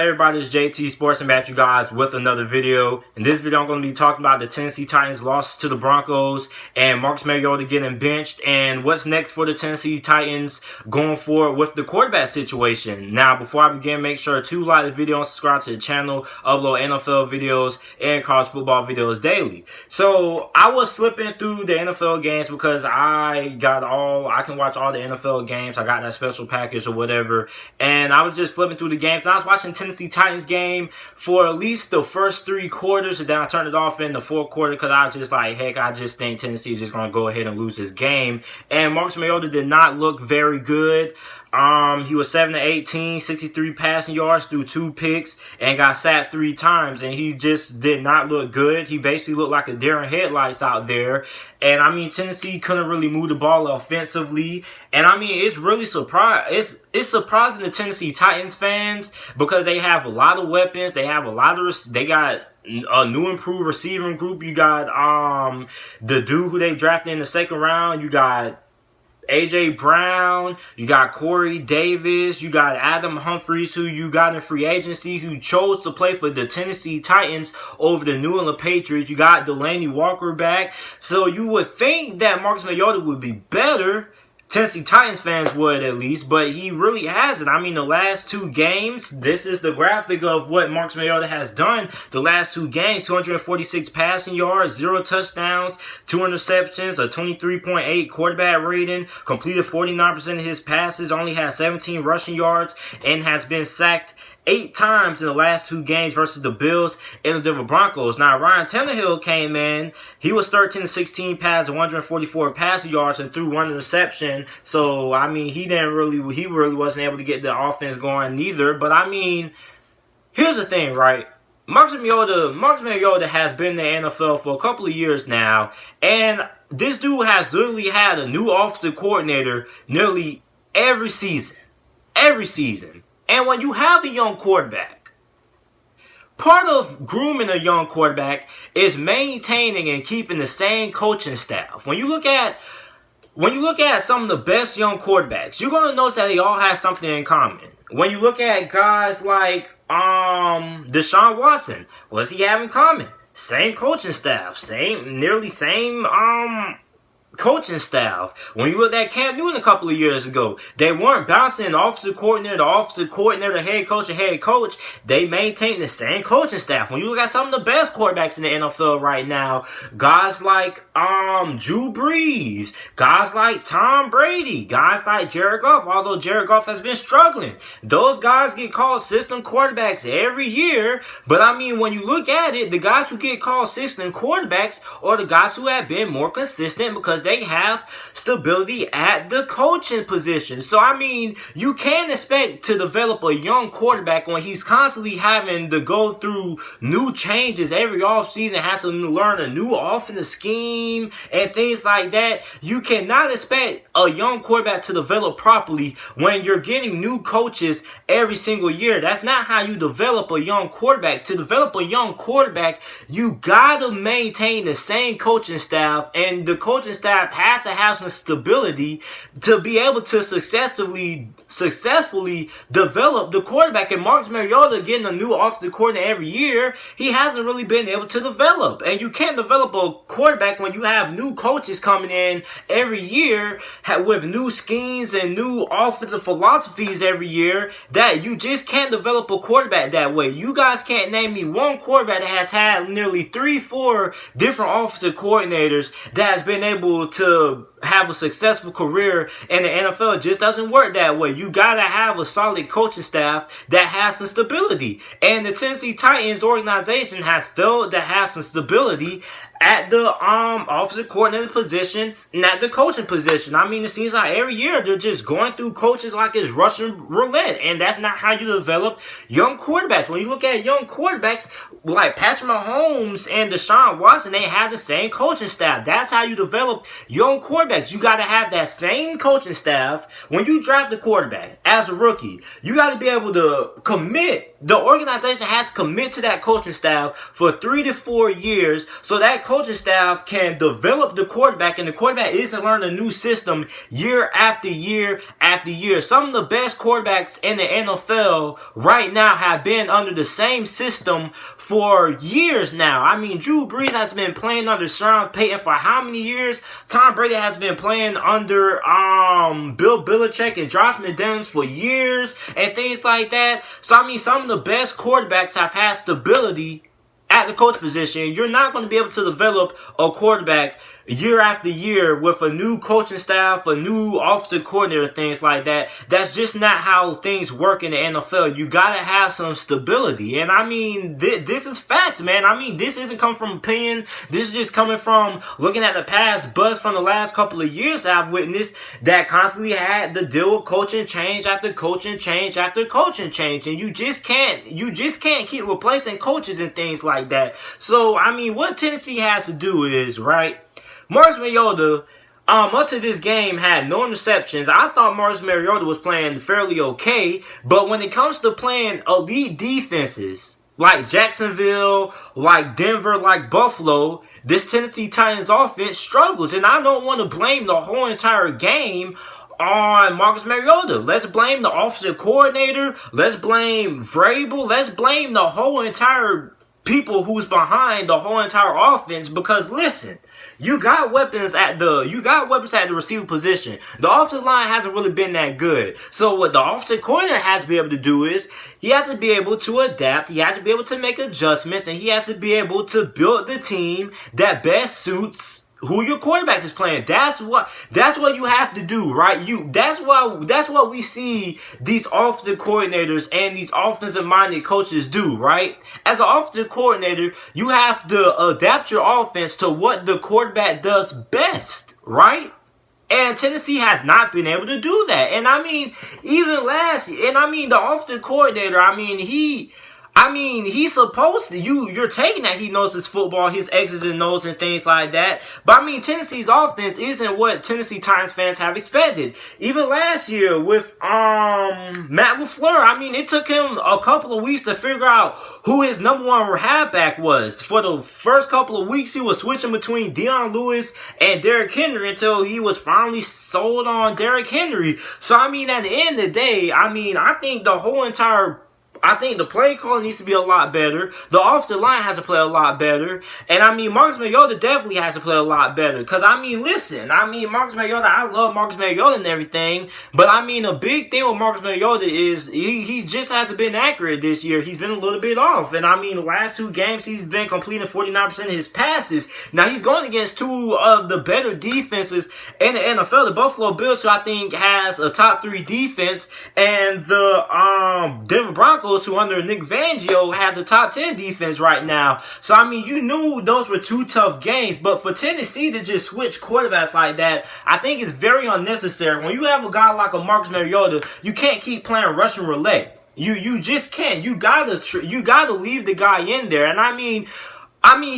everybody, it's JT Sports and back you guys with another video. In this video I'm going to be talking about the Tennessee Titans loss to the Broncos and Marcus Mariota getting benched and what's next for the Tennessee Titans going forward with the quarterback situation. Now before I begin, make sure to like the video and subscribe to the channel. Upload NFL videos and college football videos daily. So I was flipping through the NFL games because I can watch all the NFL games. I got that special package or whatever, and I was just flipping through the games. I was watching Tennessee Titans game for at least the first 3 quarters, and then I turned it off in the 4th quarter because I was just like, heck, I just think Tennessee is just going to go ahead and lose this game. And Marcus Mariota did not look very good. He was 7-18, 63 passing yards through 2 picks, and got sacked 3 times, and he just did not look good. He basically looked like a deer in headlights out there. And I mean, Tennessee couldn't really move the ball offensively. And I mean, it's really it's surprising to Tennessee Titans fans because they have a lot of weapons. They have a lot of they got a new improved receiving group. You got the dude who they drafted in the 2nd round. You got AJ Brown, you got Corey Davis, you got Adam Humphries, who you got in free agency, who chose to play for the Tennessee Titans over the New England Patriots. You got Delaney Walker back. So you would think that Marcus Mariota would be better. Tennessee Titans fans would at least, but he really hasn't. I mean, the last 2 games, this is the graphic of what Marcus Mariota has done. The last 2 games, 246 passing yards, 0 touchdowns, 2 interceptions, a 23.8 quarterback rating, completed 49% of his passes, only has 17 rushing yards, and has been sacked 8 times in the last 2 games versus the Bills and the Denver Broncos. Now, Ryan Tannehill came in. He was 13-16 passes, 144 passing yards, and threw 1 interception. So, I mean, he really wasn't able to get the offense going neither. But, I mean, here's the thing, right? Marcus Mariota has been in the NFL for a couple of years now. And this dude has literally had a new offensive coordinator nearly every season. Every season. And when you have a young quarterback, part of grooming a young quarterback is maintaining and keeping the same coaching staff. When you look at some of the best young quarterbacks, you're going to notice that they all have something in common. When you look at guys like Deshaun Watson, what does he have in common? Same coaching staff, nearly same coaching staff. When you look at Cam Newton a couple of years ago, they weren't bouncing offensive coordinator to offensive coordinator, head coach to head coach. They maintained the same coaching staff. When you look at some of the best quarterbacks in the NFL right now, guys like Drew Brees, guys like Tom Brady, guys like Jared Goff, although Jared Goff has been struggling. Those guys get called system quarterbacks every year. But I mean, when you look at it, the guys who get called system quarterbacks are the guys who have been more consistent because they have stability at the coaching position. So, I mean, you can't expect to develop a young quarterback when he's constantly having to go through new changes every offseason, has to learn a new offensive scheme and things like that. You cannot expect a young quarterback to develop properly when you're getting new coaches every single year. That's not how you develop a young quarterback. To develop a young quarterback, you gotta maintain the same coaching staff, and the coaching staff has to have some stability to be able to successfully develop the quarterback. And Marcus Mariota getting a new offensive coordinator every year, he hasn't really been able to develop. And you can't develop a quarterback when you have new coaches coming in every year with new schemes and new offensive philosophies every year. That you just can't develop a quarterback that way. You guys can't name me one quarterback that has had nearly 3-4 different offensive coordinators that has been able to have a successful career in the NFL. It just doesn't work that way. You gotta have a solid coaching staff that has some stability. And the Tennessee Titans organization has failed to have some stability at the offensive coordinator position and at the coaching position. I mean, it seems like every year they're just going through coaches like it's Russian roulette, and that's not how you develop young quarterbacks. When you look at young quarterbacks like Patrick Mahomes and Deshaun Watson, they have the same coaching staff. That's how you develop young quarterbacks. You got to have that same coaching staff. When you draft a quarterback as a rookie, you got to be able to commit The organization has committed to that coaching staff for 3 to 4 years so that coaching staff can develop the quarterback, and the quarterback is to learn a new system year after year after year. Some of the best quarterbacks in the NFL right now have been under the same system for years now. I mean, Drew Brees has been playing under Sean Payton for how many years? Tom Brady has been playing under Bill Belichick and Josh McDaniels for years and things like that. So I mean, some of the best quarterbacks have had stability at the coach position. You're not going to be able to develop a quarterback year after year with a new coaching staff, a new offensive coordinator, things like that. That's just not how things work in the NFL. You gotta have some stability. And I mean, this is facts, man. I mean, this isn't coming from opinion. This is just coming from looking at the past buzz from the last couple of years I've witnessed that constantly had to deal with coaching change after coaching change after coaching change. And you just can't keep replacing coaches and things like that. So, I mean, what Tennessee has to do is, right, Marcus Mariota, up to this game, had no interceptions. I thought Marcus Mariota was playing fairly okay, but when it comes to playing elite defenses, like Jacksonville, like Denver, like Buffalo, this Tennessee Titans offense struggles. And I don't want to blame the whole entire game on Marcus Mariota. Let's blame the offensive coordinator. Let's blame Vrabel. Let's blame the whole entire people who's behind the whole entire offense, because listen, you got weapons at the receiver position. The offensive line hasn't really been that good. So what the offensive coordinator has to be able to do is he has to be able to adapt, he has to be able to make adjustments, and he has to be able to build the team that best suits who your quarterback is playing. That's what you have to do, right? That's what we see these offensive coordinators and these offensive minded coaches do, right? As an offensive coordinator, you have to adapt your offense to what the quarterback does best, right? And Tennessee has not been able to do that. And I mean, even last year, and I mean, the offensive coordinator, he's supposed to, you're taking that he knows his football, his X's and O's and things like that. But I mean, Tennessee's offense isn't what Tennessee Titans fans have expected. Even last year with Matt LaFleur, I mean, it took him a couple of weeks to figure out who his number one halfback was. For the first couple of weeks, he was switching between Deion Lewis and Derrick Henry until he was finally sold on Derrick Henry. So I mean, at the end of the day, I mean, I think the play calling needs to be a lot better. The offensive line has to play a lot better. And I mean, Marcus Mariota definitely has to play a lot better. Because I mean, listen, Marcus Mariota, I love Marcus Mariota and everything. But I mean, a big thing with Marcus Mariota is he just hasn't been accurate this year. He's been a little bit off. And I mean, the last 2 games, he's been completing 49% of his passes. Now, he's going against 2 of the better defenses in the NFL. The Buffalo Bills, who I think has a top 3 defense, and the Denver Broncos, who under Nick Fangio has a top 10 defense right now. So I mean, you knew those were 2 tough games, but for Tennessee to just switch quarterbacks like that, I think it's very unnecessary. When you have a guy like a Marcus Mariota, you can't keep playing Russian roulette. You just can't. You gotta leave the guy in there. And I mean,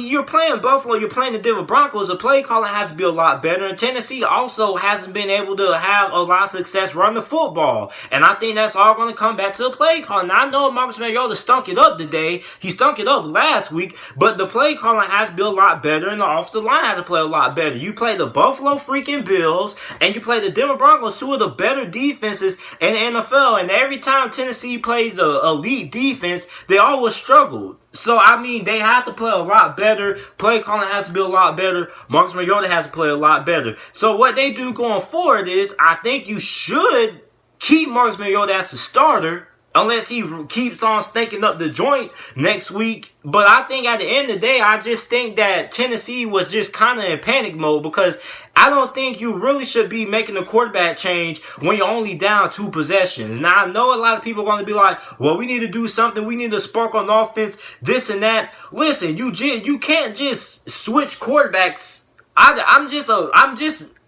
you're playing Buffalo, you're playing the Denver Broncos, the play calling has to be a lot better. And Tennessee also hasn't been able to have a lot of success running the football. And I think that's all going to come back to the play calling. Now, I know Marcus Mariota stunk it up today. He stunk it up last week. But the play calling has to be a lot better, and the offensive line has to play a lot better. You play the Buffalo freaking Bills, and you play the Denver Broncos, 2 of the better defenses in the NFL. And every time Tennessee plays the elite defense, they always struggle. So, I mean, they have to play a lot better. Play calling has to be a lot better. Marcus Mariota has to play a lot better. So, what they do going forward is, I think you should keep Marcus Mariota as a starter, unless he keeps on stinking up the joint next week. But I think at the end of the day, I just think that Tennessee was just kind of in panic mode, because I don't think you really should be making a quarterback change when you're only down 2 possessions. Now, I know a lot of people are going to be like, well, we need to do something. We need to spark on offense, this and that. Listen, you can't just switch quarterbacks.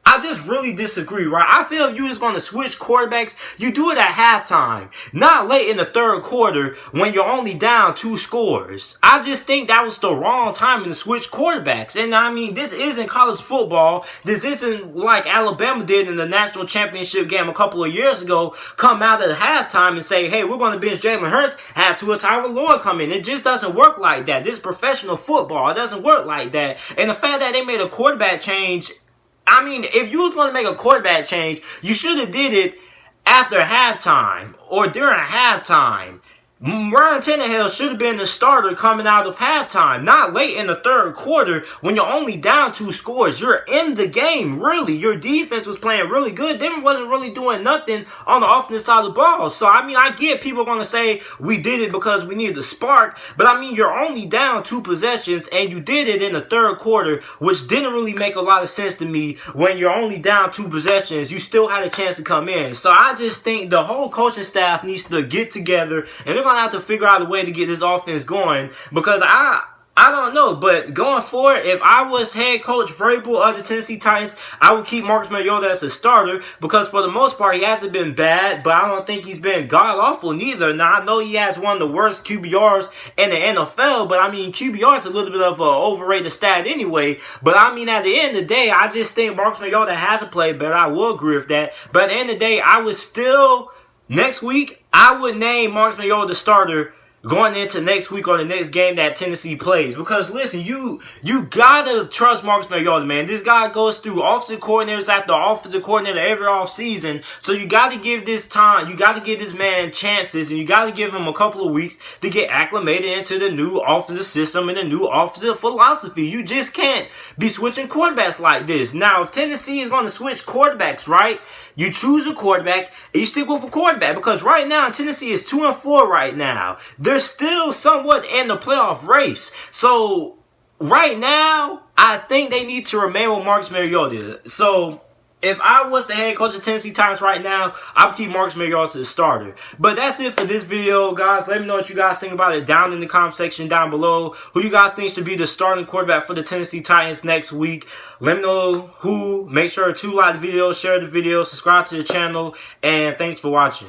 I just really disagree, right? I feel if you was going to switch quarterbacks, you do it at halftime, not late in the third quarter when you're only down 2 scores. I just think that was the wrong time to switch quarterbacks. And I mean, this isn't college football. This isn't like Alabama did in the national championship game a couple of years ago. Come out at halftime and say, hey, we're going to bench Jalen Hurts, have Tua Tagovailoa come in. It just doesn't work like that. This is professional football. It doesn't work like that. And the fact that they made a quarterback change, I mean, if you was going to make a quarterback change, you should have did it after halftime or during halftime. Ryan Tannehill should have been the starter coming out of halftime, not late in the third quarter when you're only down 2 scores. You're in the game, really. Your defense was playing really good. Denver wasn't really doing nothing on the offensive side of the ball. So, I mean, I get people going to say we did it because we needed a spark. But, I mean, you're only down 2 possessions, and you did it in the third quarter, which didn't really make a lot of sense to me. When you're only down 2 possessions, you still had a chance to come in. So, I just think the whole coaching staff needs to get together, and they're going to have to figure out a way to get this offense going, because I don't know, but going forward, if I was head coach Vrabel of the Tennessee Titans, I would keep Marcus Mariota as a starter, because for the most part, he hasn't been bad, but I don't think he's been god-awful neither. Now, I know he has one of the worst QBRs in the NFL, but I mean, QBR is a little bit of an overrated stat anyway, but I mean, at the end of the day, I just think Marcus Mariota has to play better. I will agree with that, but at the end of the day, I would still, next week, I would name Marcus Mariota the starter going into next week or the next game that Tennessee plays. Because, listen, you gotta trust Marcus Mariota, man. This guy goes through offensive coordinators after offensive coordinator every offseason. So you gotta give this time, you gotta give this man chances, and you gotta give him a couple of weeks to get acclimated into the new offensive system and the new offensive philosophy. You just can't be switching quarterbacks like this. Now, if Tennessee is gonna switch quarterbacks, right, you choose a quarterback and you stick with a quarterback, because right now Tennessee is 2-4 right now. They're still somewhat in the playoff race. So right now, I think they need to remain with Marcus Mariota. So if I was the head coach of Tennessee Titans right now, I would keep Marcus Mariota as starter. But that's it for this video, guys. Let me know what you guys think about it down in the comment section down below. Who you guys think should be the starting quarterback for the Tennessee Titans next week? Let me know who. Make sure to like the video, share the video, subscribe to the channel, and thanks for watching.